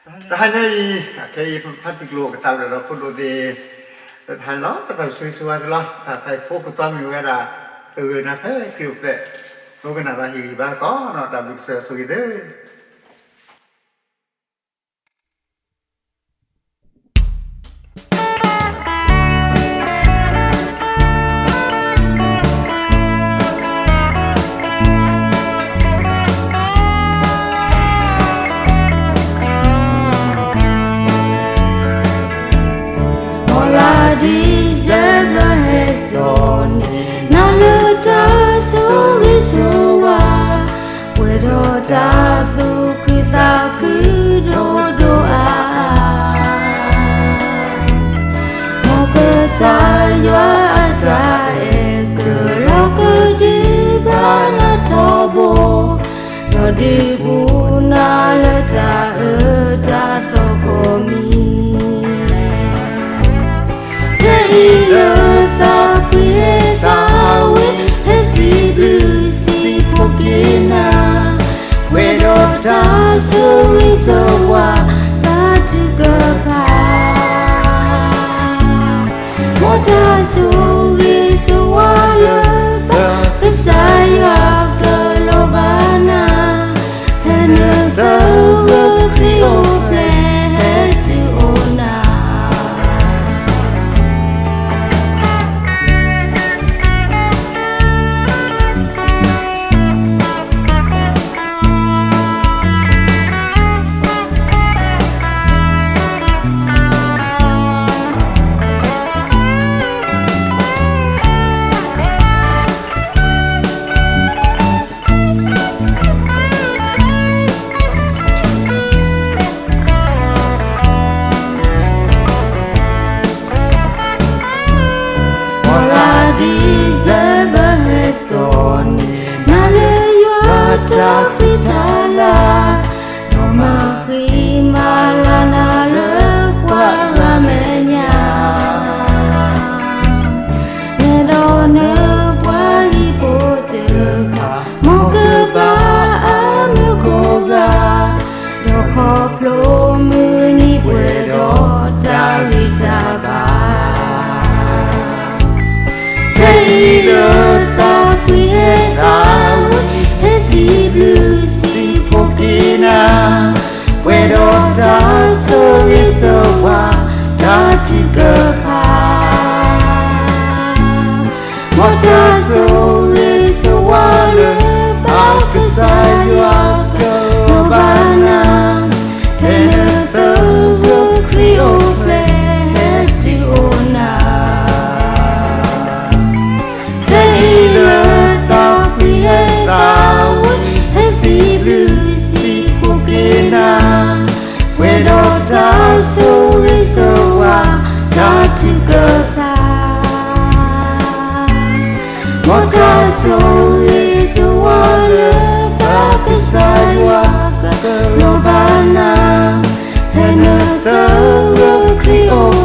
hanya kayak pasti keluar ketahuiเราพูดดูดีแต่ไทยเนาะก็ต้องช่วยๆlahถ้าใส่พวกก็ต้องมีเวลานะเฮ้ยฟิวเปะรู้กันอะไรอีกบ้างก็เนาะแต่บุกเสือสวยเด้อdi guna leta sokomi keila sapi sawi hesi blue si pokina wedo ta suwi sowa ta juga pa mota suwi sowa le kesaya kelobana the Creole play to ona Pitala Noma Kimala Nale Puagamenya Nedone Puahi Poteba Mokeba Amukoga Doko Plo Muni Puedo Tawitaba Teilo Sapi blue si pokina wedo ta so yeso wa ta juga pa mota so yeso wa le pa kesayua ke lobana ene to Creole play to ona teila tapi wedo ta so yeso wa ta juga pa mota so yeso wa le pa kesayua ke lobana ene to Creole